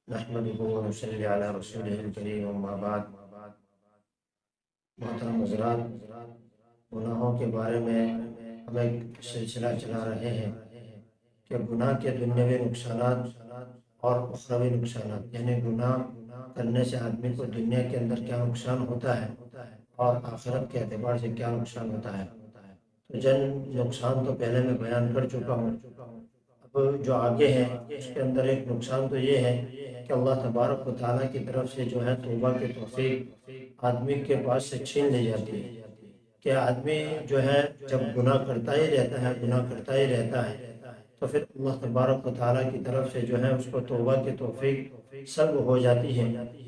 نحمده ونصلي على رسوله الكريم اما بعد۔ محترم حضرات، گناہوں کے بارے میں ہم ایک سلسلہ چلا رہے ہیں کہ گناہ کے دنیاوی نقصانات اور اخروی نقصانات، یعنی گناہ کرنے سے آدمی کو دنیا کے اندر کیا نقصان ہوتا ہے اور آخرت کے اعتبار سے کیا نقصان ہوتا ہے۔ تو نقصان تو پہلے میں بیان کر چکا ہوں۔ اب جو آگے ہے اس کے اندر ایک نقصان تو یہ ہے کہ اللہ تبارک و تعالیٰ کی طرف سے جو ہے توبہ کی توفیق آدمی کے پاس سے چھین لی جاتی ہے، کہ آدمی جو ہے جب گناہ کرتا ہی رہتا ہے تو پھر اللہ تبارک و تعالیٰ کی طرف سے جو ہے اس کو توبہ کی توفیق سلب ہو جاتی ہے،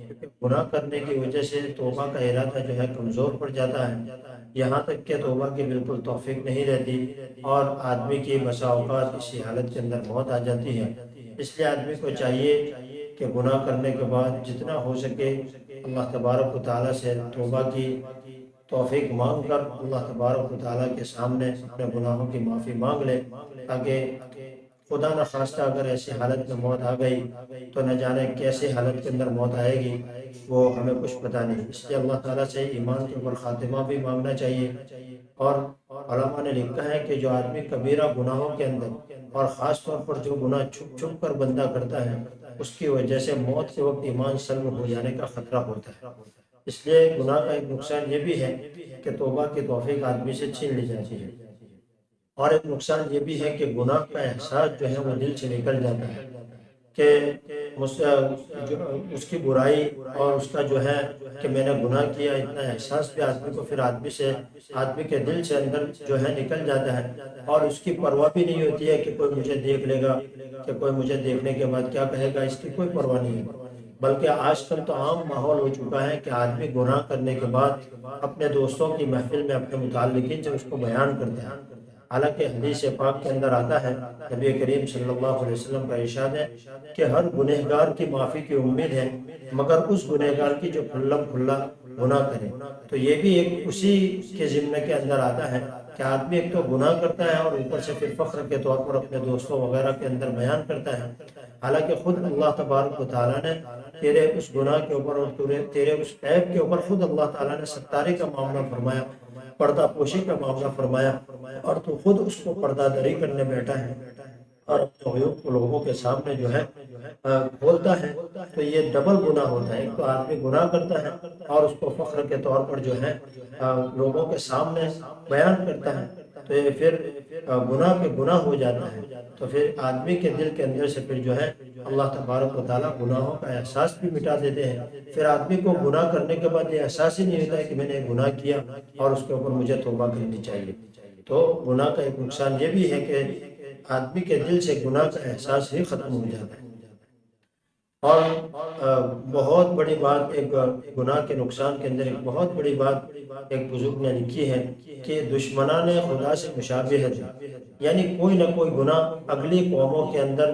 کیونکہ گناہ کرنے کی وجہ سے توبہ کا ارادہ جو ہے کمزور پڑ جاتا ہے، یہاں تک کہ توبہ کی بالکل توفیق نہیں رہتی اور آدمی کی بسا اوقات اسی حالت کے اندر موت آ جاتی ہے۔ اس لیے آدمی کو چاہیے کہ گناہ کرنے کے بعد جتنا ہو سکے اللہ تبارک و تعالیٰ سے توبہ کی توفیق مانگ کر اللہ تبارک و تعالیٰ کے سامنے اپنے گناہوں کی معافی مانگ لے، تاکہ خدا نخواستہ اگر ایسی حالت میں موت آ گئی تو نہ جانے کیسے حالت کے اندر موت آئے گی، وہ ہمیں کچھ پتہ نہیں۔ اس لیے اللہ تعالیٰ سے ایمان کے اوپر خاتمہ بھی مانگنا چاہیے۔ اور علماء نے لکھا ہے کہ جو آدمی کبیرہ گناہوں کے اندر اور خاص طور پر جو گناہ چھپ چھپ کر بندہ کرتا ہے، اس کی وجہ سے موت کے وقت ایمان سلب ہو جانے کا خطرہ ہوتا ہے۔ اس لیے گناہ کا ایک نقصان یہ بھی ہے کہ توبہ کی توفیق آدمی سے چھین لی جاتی ہے، اور ایک نقصان یہ بھی ہے کہ گناہ کا احساس جو ہے وہ دل سے نکل جاتا ہے، کہ اس کی برائی اور اس کا جو ہے کہ میں نے گناہ کیا، اتنا احساس بھی آدمی کو پھر آدمی کے دل سے اندر جو ہے نکل جاتا ہے، اور اس کی پرواہ بھی نہیں ہوتی ہے کہ کوئی مجھے دیکھ لے گا، کہ کوئی مجھے دیکھنے کے بعد کیا کہے گا، اس کی کوئی پرواہ نہیں ہے۔ بلکہ آج کل تو عام ماحول ہو چکا ہے کہ آدمی گناہ کرنے کے بعد اپنے دوستوں کی محفل میں اپنے متعلقین سے اس کو بیان کرتے ہیں، حالانکہ حدیث پاک کے اندر آتا ہے، نبی کریم صلی اللہ علیہ وسلم کا ارشاد ہے کہ ہر گنہگار کی معافی کی امید ہے مگر اس گنہگار کی جو کھلم کھلا گناہ کرے۔ تو یہ بھی ایک اسی کے ضمن کے اندر آتا ہے کہ آدمی ایک تو گناہ کرتا ہے اور اوپر سے پھر فخر کے طور پر اپنے دوستوں وغیرہ کے اندر بیان کرتا ہے، حالانکہ خود اللہ تبارک و تعالیٰ نے تیرے اس گناہ کے اوپر اور تیرے اس عیب کے اوپر خود اللہ تعالیٰ نے ستارے کا معاملہ فرمایا، پردہ پوشی کا معاملہ فرمایا، اور تو خود اس کو پردہ دری کرنے بیٹھا ہے اور اپنے عیوب کو لوگوں کے سامنے جو ہے کھولتا ہے۔ تو یہ ڈبل گناہ ہوتا ہے، ایک تو آدمی گناہ کرتا ہے اور اس کو فخر کے طور پر جو ہے لوگوں کے سامنے بیان کرتا ہے، تو یہ پھر گناہ پہ گناہ ہو جاتا ہے۔ تو پھر آدمی کے دل کے اندر سے پھر جو ہے اللہ تبارک و تعالیٰ گناہوں کا احساس بھی مٹا دیتے ہیں، پھر آدمی کو گناہ کرنے کے بعد یہ احساس ہی نہیں ہوتا ہے کہ میں نے گناہ کیا اور اس کے اوپر مجھے توبہ کرنی چاہیے۔ تو گناہ کا ایک نقصان یہ بھی ہے کہ آدمی کے دل سے گناہ کا احساس ہی ختم ہو جاتا ہے۔ اور بہت بڑی بات ایک گناہ کے نقصان کے اندر ایک بہت بڑی بات ایک بزرگ نے لکھی ہے کہ دشمنان خدا سے مشابہت ہے، یعنی کوئی نہ کوئی گناہ اگلی قوموں کے اندر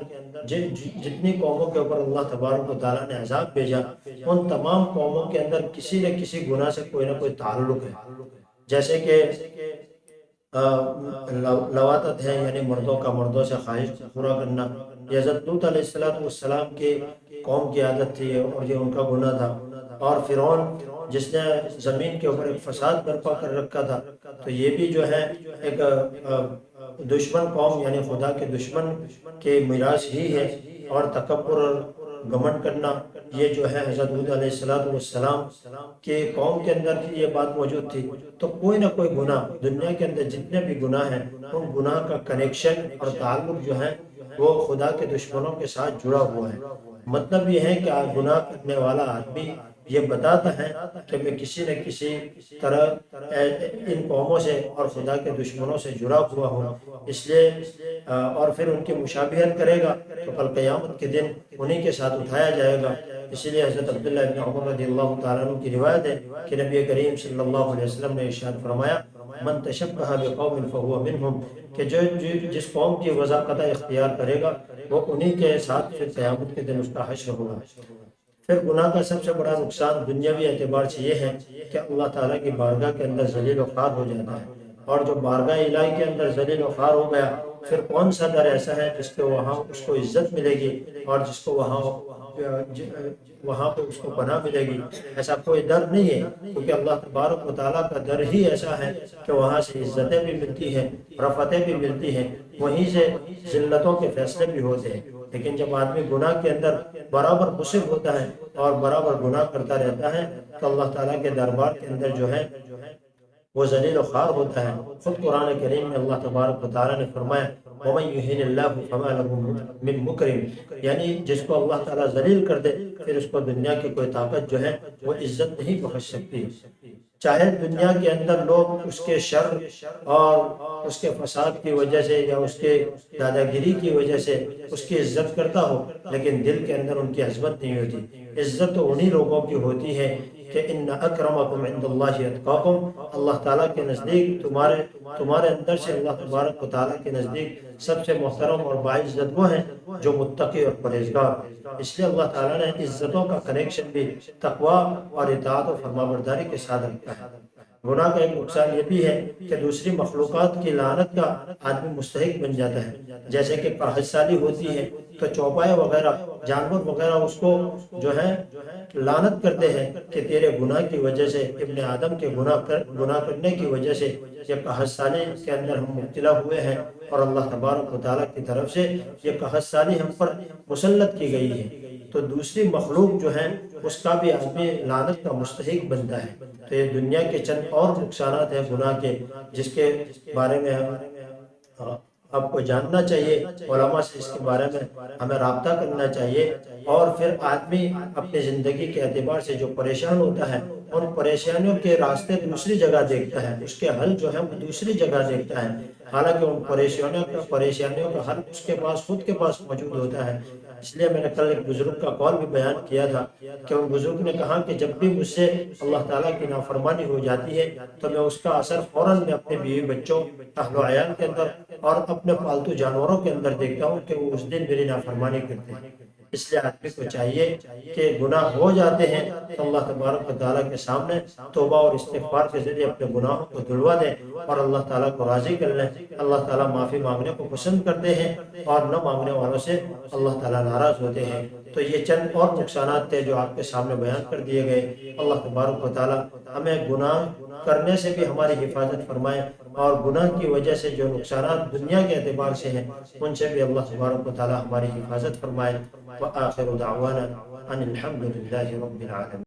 جتنی قوموں کے اوپر اللہ تبارک و تعالیٰ نے عذاب بھیجا، ان تمام قوموں کے اندر کسی نہ کسی گناہ سے کوئی نہ کوئی تعلق ہے۔ جیسے کہ لواطت ہے، یعنی مردوں کا مردوں سے خواہش پورا کرنا، یہ حضرت لوط علیہ السلام کی قوم کی عادت تھی اور یہ ان کا گناہ تھا، اور فرعون جس نے زمین کے اوپر ایک فساد برپا کر رکھا تھا، تو یہ بھی جو ہے ایک دشمن قوم یعنی خدا کے دشمن کے میراث ہی ہے۔ اور تکبر اور گھمنڈ کرنا، یہ جو ہے حضرت ہود علیہ السلام کے قوم کے اندر یہ بات موجود تھی۔ تو کوئی نہ کوئی گناہ دنیا کے اندر جتنے بھی گناہ ہیں، ان گناہ کا کنیکشن اور تعلق جو ہے وہ خدا کے دشمنوں کے ساتھ جڑا ہوا ہے۔ مطلب یہ ہے کہ گناہ کرنے والا آدمی یہ بتاتا ہے کہ میں کسی نہ کسی طرح ان قوموں سے اور خدا کے دشمنوں سے جڑا ہوا ہوں، اس لیے اور پھر ان کی مشابہت کرے گا تو کل قیامت کے دن انہی کے ساتھ اٹھایا جائے گا۔ اسی لیے حضرت عبداللہ ابن عمر رضی اللہ تعالیٰ عنہ کی روایت ہے کہ نبی کریم صلی اللہ علیہ وسلم نے ارشاد فرمایا، من تشبہ بقوم فہو منہم، کہ جو جس قوم کی وضاقت اختیار کرے گا وہ انہی کے ساتھ پھر قیامت کے دن اس کا حشر ہوگا۔ پھر گناہ کا سب سے بڑا نقصان دنیاوی اعتبار سے یہ ہے کہ اللہ تعالیٰ کی بارگاہ کے اندر ذلیل و خوار ہو جاتا ہے، اور جو بارگاہ الہی کے اندر ذلیل و خوار ہو گیا، پھر کون سا در ایسا ہے جس کے وہاں اس کو عزت ملے گی اور جس کو وہاں پہ اس کو پناہ ملے گی؟ ایسا کوئی در نہیں ہے، کیونکہ اللہ تبارک و تعالیٰ کا در ہی ایسا ہے کہ وہاں سے عزتیں بھی ملتی ہیں، رفتیں بھی ملتی ہیں، وہیں سے ذلتوں کے فیصلے بھی ہوتے ہیں۔ لیکن جب آدمی گناہ کے اندر برابر مصر ہوتا ہے اور برابر گناہ کرتا رہتا ہے تو اللہ تعالیٰ کے دربار کے اندر جو ہے وہ ذلیل و خوار ہوتا ہے۔ خود قرآن کریم میں اللہ تبارک و تعالیٰ نے فرمایا وَمَن يُهِنِ اللَّهُ فَمَا لَهُ مِن مُكْرِمٍ، یعنی جس کو اللہ تعالیٰ ذلیل کر دے پھر اس کو دنیا کی کوئی طاقت جو ہے وہ عزت نہیں بخش سکتی۔ چاہے دنیا کے اندر لوگ اس کے شر اور اس کے فساد کی وجہ سے یا اس کے دادا گیری کی وجہ سے اس کی عزت کرتا ہو، لیکن دل کے اندر ان کی عظمت نہیں ہوتی۔ عزت تو انہی لوگوں کی ہوتی ہے کہ ان اکرمکم عند اللہ اتقاکم، اللہ تعالیٰ کے نزدیک تمہارے اندر سے اللہ تبارک و تعالیٰ کے نزدیک سب سے محترم اور باعزت وہ ہیں جو متقی اور پرہیزگار۔ اس لیے اللہ تعالیٰ نے عزتوں کا کنیکشن بھی تقوی اور اطاعت و فرمانبرداری کے ساتھ رکھا ہے۔ گناہ کا ایک نقصان یہ بھی ہے کہ دوسری مخلوقات کی لعنت کا آدمی مستحق بن جاتا ہے۔ جیسے کہ قحط سالی ہوتی ہے تو چوپائے وغیرہ جانور وغیرہ اس کو جو ہے لعنت کرتے ہیں کہ تیرے گناہ کی وجہ سے، ابن آدم کے گناہ کرنے کی وجہ سے یہ قحط سالی کے اندر ہم مبتلا ہوئے ہیں، اور اللہ تبارک و تعالیٰ کی طرف سے یہ قحط سالی ہم پر مسلط کی گئی ہے۔ تو دوسری مخلوق جو ہے اس کا بھی آدمی لعنت کا مستحق بنتا ہے۔ تو یہ دنیا کے چند اور نقصانات ہیں گناہ کے، جس کے بارے میں آپ کو جاننا چاہیے، علماء سے اس کے بارے میں ہمیں رابطہ کرنا چاہیے، اور پھر آدمی اپنی زندگی کے اعتبار سے جو پریشان ہوتا ہے ان پریشانیوں کے راستے دوسری جگہ دیکھتا ہے، اس کے حل جو ہے وہ دوسری جگہ دیکھتا ہے، حالانکہ ان پریشانیوں کا حل اس کے پاس خود کے پاس موجود ہوتا ہے۔ اس لیے میں نے کل ایک بزرگ کا قول بھی بیان کیا تھا کہ ان بزرگ نے کہا کہ جب بھی مجھ سے اللہ تعالیٰ کی نافرمانی ہو جاتی ہے تو میں اس کا اثر فوراً میں اپنے بیوی بچوں، اہل و عیال کے اندر اور اپنے پالتو جانوروں کے اندر دیکھتا ہوں کہ وہ اس دن میری نافرمانی کرتے ہیں۔ اس لیے آدمی کو چاہیے کہ گناہ ہو جاتے ہیں تو اللہ تبارک و تعالیٰ کے سامنے توبہ اور استغفار کے ذریعے اپنے گناہوں کو دھلوا دیں اور اللہ تعالیٰ کو راضی کر لیں۔ اللہ تعالیٰ معافی مانگنے کو پسند کرتے ہیں اور نہ مانگنے والوں سے اللہ تعالیٰ ناراض ہوتے ہیں۔ تو یہ چند اور نقصانات تھے جو آپ کے سامنے بیان کر دیے گئے۔ اللہ تبارک و تعالیٰ ہمیں گناہ کرنے سے بھی ہماری حفاظت فرمائے، اور گناہ کی وجہ سے جو نقصانات دنیا کے اعتبار سے ہیں ان سے بھی اللہ تبارک و تعالیٰ ہماری حفاظت فرمائے۔ وآخر دعوانا ان الحمد للہ رب العالمین۔